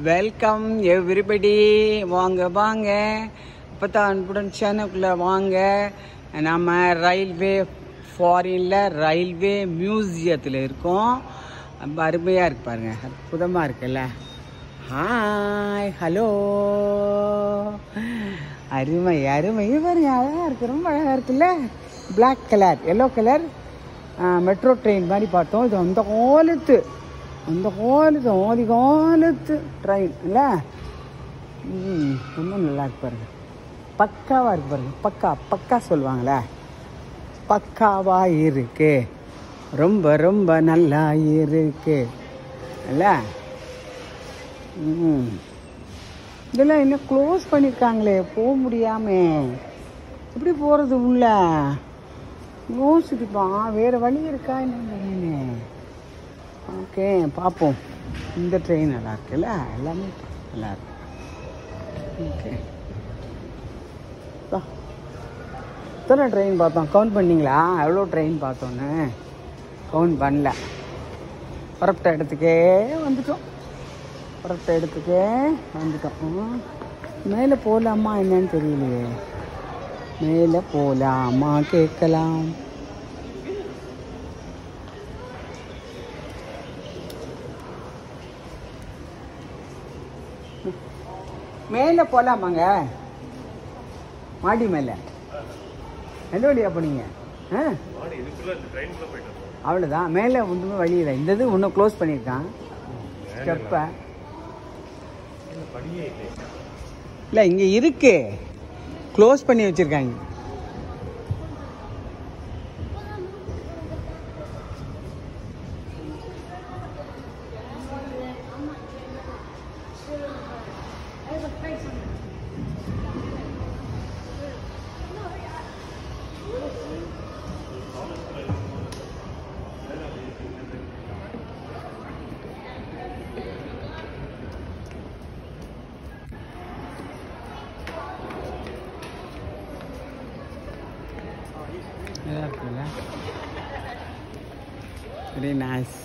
Welcome everybody. வாங்க வாங்க, இப்போதான் அன்புடன் சேனலுக்குள்ளே வாங்க. நம்ம ரயில்வே ஃபாரினில் ரயில்வே மியூசியத்தில் இருக்கோம். ரொம்ப அருமையாக இருக்கு பாருங்க, அற்புதமாக இருக்குல்ல. ஹாய், ஹலோ, அருமை அருமை. இது பாருங்க, அழகாக இருக்குது, ரொம்ப அழகாக இருக்குல்ல. Black colour, yellow colour metro train மாதிரி பார்த்தோம். இது அந்த காலத்து ஆதி காலத்து ட்ரெயின் இல்லை. ரொம்ப நல்லா இருக்கு பாருங்க, பக்காவாக இருக்கு பாருங்க. பக்கா சொல்லுவாங்களே, பக்காவாக இருக்கு, ரொம்ப ரொம்ப நல்லா இருக்கு இல்ல. இதெல்லாம் இன்னும் க்ளோஸ் பண்ணியிருக்காங்களே, போக முடியாமே. எப்படி போகிறது உள்ள? யோசிச்சுப்பா, வேறு வழி இருக்கா என்ன? ஓகே, பார்ப்போம். இந்த ட்ரெயின் நல்லா இருக்குல்ல, எல்லாமே நல்லா இருக்கு. ஓகே, எத்தனை ட்ரெயின் பார்த்தோம்? கவுண்ட் பண்ணிங்களா? எவ்வளோ ட்ரெயின் பார்த்தோன்னு கவுண்ட் பண்ணல. புறப்பட்ட இடத்துக்கே வந்துட்டோம். மேலே போகலாமா என்னன்னு தெரியலையே. மேலே போகலாமா கேட்கலாம். மேலே போகலாமாங்க? மாடி மேலே எந்த வழியா போனீங்க? அவ்வளோதான், மேலே ஒன்றுமே வழி இல்லை. இந்த இது இன்னும் க்ளோஸ் பண்ணியிருக்கான் ஸ்டெப்பை. இல்லை, இங்கே இருக்கு, க்ளோஸ் பண்ணி வச்சுருக்காங்க. நல்லா இருக்குல்ல, வெரி நைஸ்.